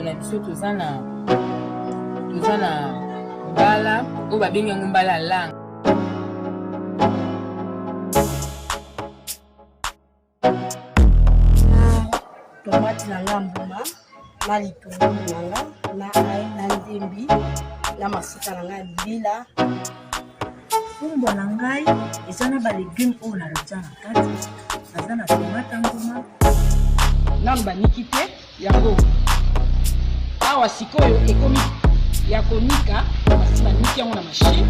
na biso tozana mbala oyo babengi yango mbala lang. Tomate na ngambuma na litungulu nanga na ai na ndembi na masika na ngai bila fumbwa na ngai eza na balegume oyo narotia na kati naza na tomate nguma namba niki te yango awa sikoyo ekomi ya konika basi baniki yango na machine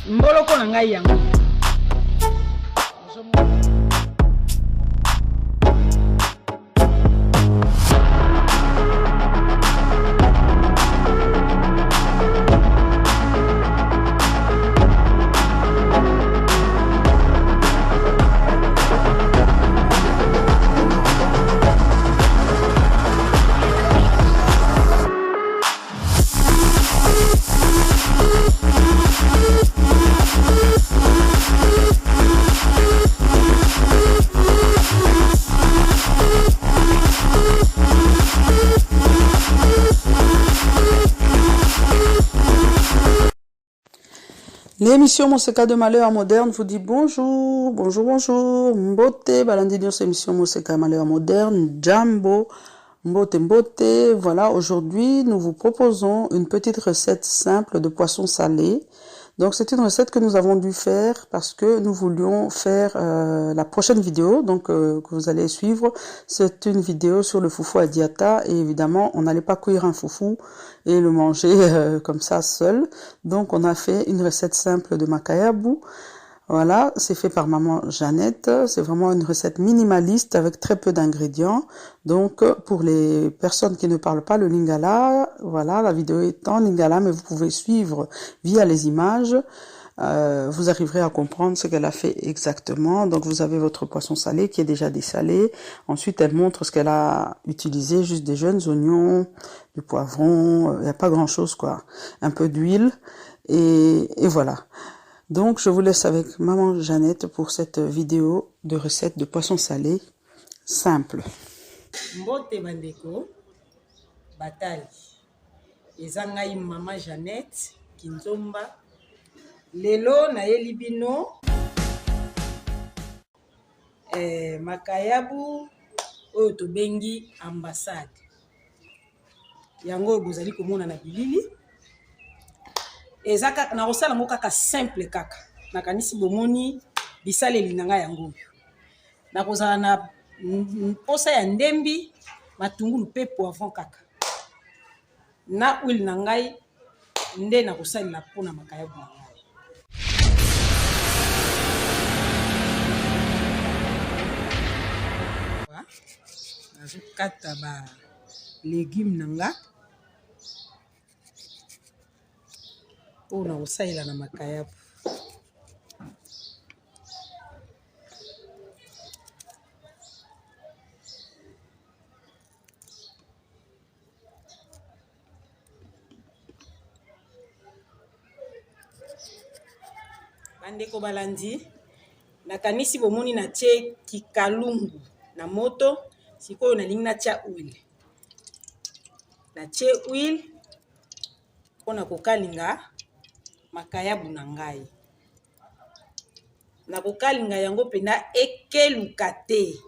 mboloko na ngai yango L'émission Moseka de Malheur Moderne vous dit bonjour, bonjour, bonjour, Mbote, balandinios émission Moseka Malheur Moderne, Jambo, Mbote, Mbote. Voilà, aujourd'hui, nous vous proposons une petite recette simple de poisson salé. Donc, c'est une recette que nous avons dû faire parce que nous voulions faire la prochaine vidéo, donc que vous allez suivre. C'est une vidéo sur le foufou à diata et évidemment, on n'allait pas cuire un foufou et le manger comme ça seul. Donc, on a fait une recette simple de makayabou. Voilà, c'est fait par maman Jeannette. C'est vraiment une recette minimaliste avec très peu d'ingrédients. Donc, pour les personnes qui ne parlent pas le lingala, voilà, la vidéo est en lingala, mais vous pouvez suivre via les images. Vous arriverez à comprendre ce qu'elle a fait exactement. Donc, vous avez votre poisson salé qui est déjà dessalé. Ensuite, elle montre ce qu'elle a utilisé, juste des jeunes oignons, du poivron, il n'y a pas grand-chose, quoi. Un peu d'huile, et voilà. Donc, je vous laisse avec maman Jeannette pour cette vidéo de recette de poisson salé simple. Mbote bandeko batali eza ngai maman Jeannette Kinzomba lelo na yeli bino makayabu oyo tobengi ambassade yango bozali komona na bilili eza kaka na kosala ngo kaka simple kaka nakanisi bomoni bisaleli na ngai yango na kozala na posa ya ndembi matungulu pe poivron kaka na huile na ngai nde na kosalela mpona makayabu na ngai nazokata ba légume na nga oyo na kosalela na makayabu bandeko balandi nakanisi bomoni na tie kikalungu na moto sikoyo nalingi natia huile na tie huile mpona kokalinga makayabu na ngai na kokalinga yango pena ekeluka te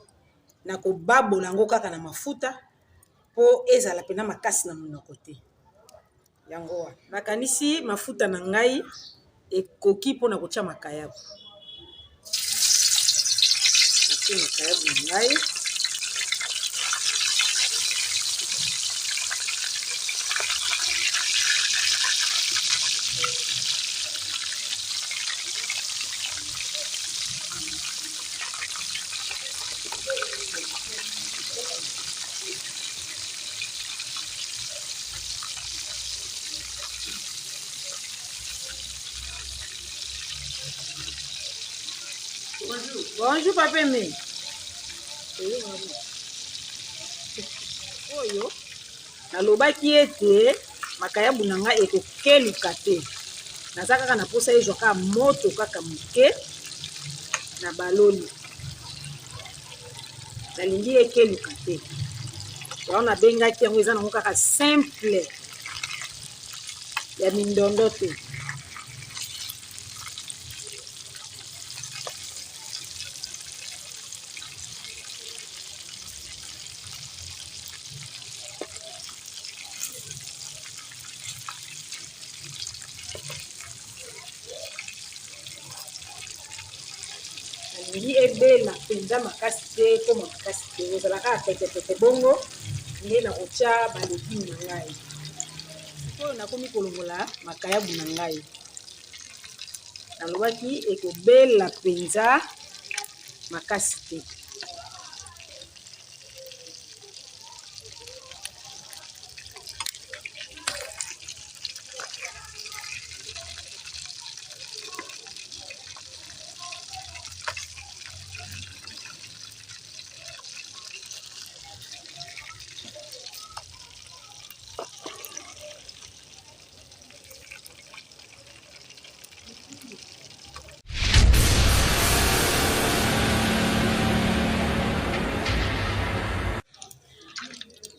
na kobabola yango kaka na mafuta po ezala pena makasi na monoko te yango wana nakanisi mafuta na ngai ekoki mpona kotia makayabu natie makayabu na ngai Bonjour papa me. Oyo nalobaki ete makayabu na ngai ekokeluka te naza kaka na posa ezwa kaka moto kaka moke na baloli nalingi ekeluka te yango nabengaki yango eza nango kaka simple ya mindondo te. Nalingi ebela mpenza makasi te ekoma makasi te, ozalaka petepete bongo nde nakotia balegime na ngai. Oyo nakomi kolongola makayabu na ngai, nalobaki ekobela mpenza makasi te.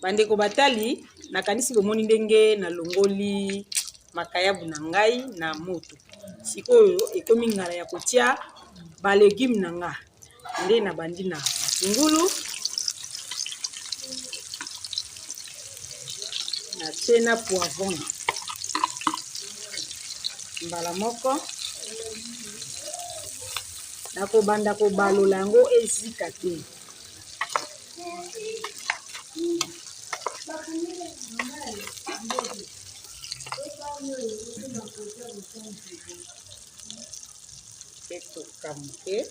Bandeko batali, nakanisi bomoni ndenge nalongoli makayabu na ngai na moto. Sikoyo ekomi ngala ya kotia ba légumes na nga. Nde na bandi na matungulu, na tena poivron, mbala moko, nakobanda kobalola yango ezika te. Etokamuke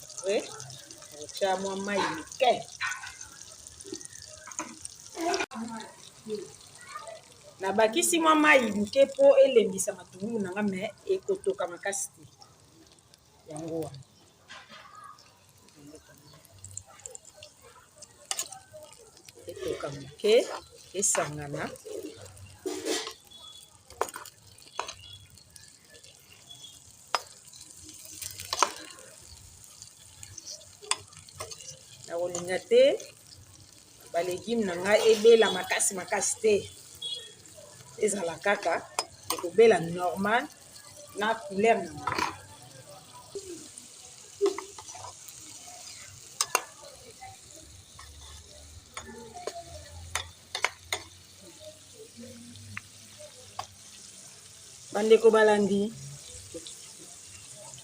après otia mwa mai moke, nabakisi mwa mai moke mpo elembisa matungulu na nga, me ekotoka makasi te yango wana. Etoka moke esangana, nakolinga te balegime na ngai ebela makasi makasi te, ezala kaka ekobela normal na couleur na ngai. Bandeko balandi,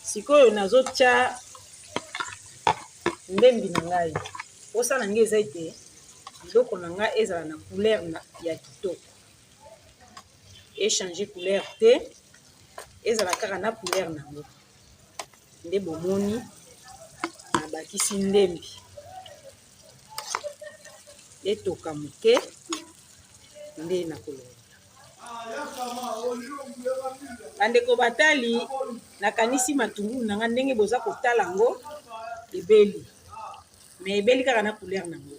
sikoyo nazotia ndembi na ngai. Posa na ngai eza ete biloko na ngai ezala na couleur ya kitoko, echange couleur te, ezala kaka na couleur na ngo. Nde bomoni nabakisi ndembi etoka moke nde nakolonga. Bandeko batali, nakanisi matungulu na nga ndenge boza kotala ngo ebeli, me ebeli kaka na couleur nango.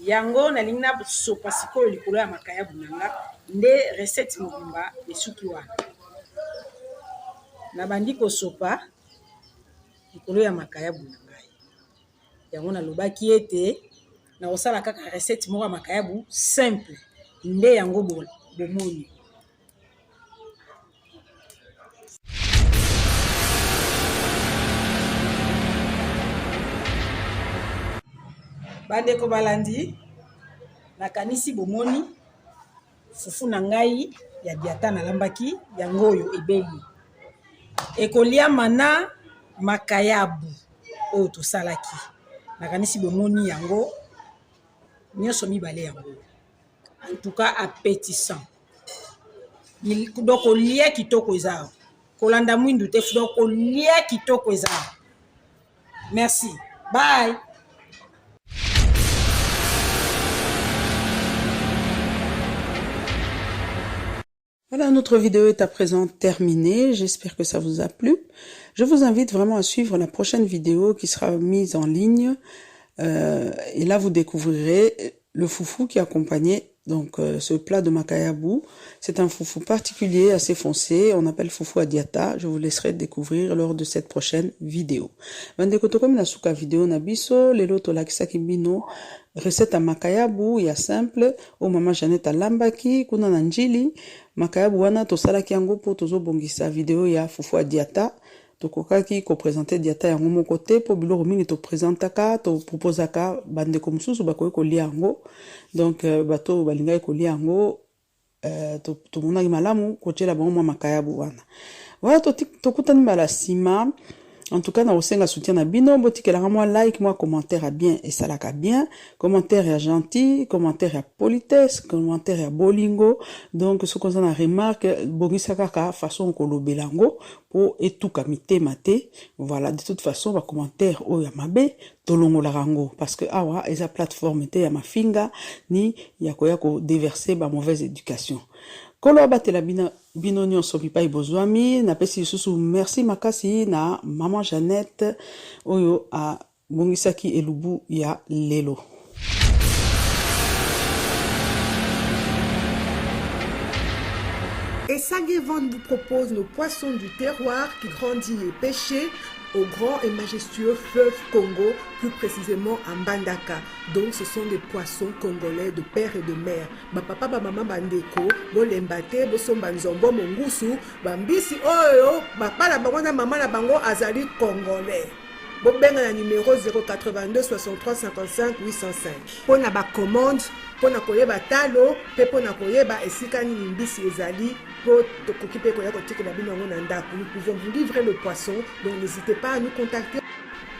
Yango nalingi na sopa sikoyo likolo ya makayabu na nga, nde recette mobimba esuki wana. Nabandi kosopa likolo ya makayabu na ngai, yango nalobaki ete nakosala kaka recette moko ya makayabu simple, nde yango bomoni. Bandeko balandi, nakanisi bomoni fufu na ngai ya biata nalambaki, yango oyo ebeli ekoliama na makayabu oyo tosalaki. Nakanisi bomoni yango nyonso mibale yango, en tout cas appétissant. Donc olia kitoko eza, kolanda mwindu te, donc olia kitoko eza. Merci, bye. Voilà, notre vidéo est à présent terminée. J'espère que ça vous a plu. Je vous invite vraiment à suivre la prochaine vidéo qui sera mise en ligne. Et là, vous découvrirez le foufou qui accompagnait donc ce plat de makayabu. C'est un foufou particulier, assez foncé. On appelle foufou adiata. Je vous laisserai découvrir lors de cette prochaine vidéo. Bande kotokomi na suka vidéo na biso. Lelo tolakisaki bino recette ya makayabu ya simple o mama Jeannette alambaki kuna na njili. Makayabu wana tosalaki yango po tozobongisa video ya fufu ya diata. Tokokaki ko présenter diata yango moko te po biloko mingi to présentaka to proposaka bandeko mosusu bakoki kolia yango. Donc bato balingaki kolia yango tomonaki malamu kotiela bango mwa makayabu wana. Voilà tokutani bala sima. En tout cas, na osenga soutien na bino, botikelanga moi like, moi commentaire à bien et salaka bien, commentaire à gentil, commentaire à politesse, commentaire à bolingo. Donc ce qu'on a remarque, bongisa kaka façon ko lobelango pour etuka mitema te. Voilà, de toute façon, ba commentaire o ya mabe tolongo la rango parce que awa eza plateforme te ya mafinga ni ya ko déverser ba mauvaise éducation. Kolo batela bino nyonso bipai bozwami na pesi susu merci makasi na maman Jeannette oyo a bongisaki elubu ya lelo. Et Sagevant vous propose nos poissons du terroir qui grandit et pêchés au grand et majestueux fleuve Congo, plus précisément à Mbandaka. Donc ce sont des poissons congolais de père et de mère. Ba papa ba maman bandeko, bo lembate, bo sombanzombo mongusu, bambisi oyo, papa la bango na maman la bango azali congolais. Bo benga na numéro 082 63 55 805. Pona ba commande, pona koyeba talo, pe pona koyeba esika ni mbisi ezali. Nous pouvons vous livrer le poisson, donc n'hésitez pas à nous contacter.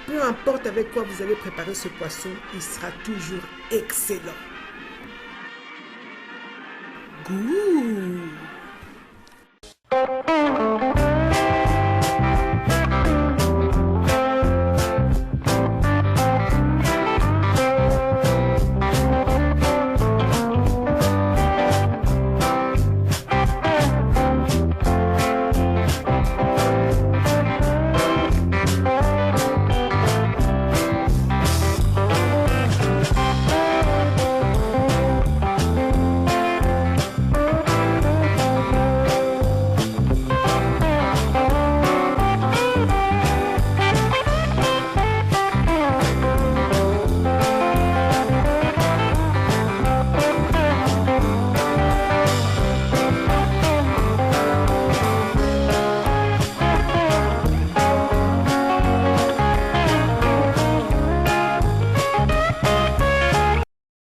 Peu importe avec quoi vous allez préparer ce poisson, il sera toujours excellent. Goût!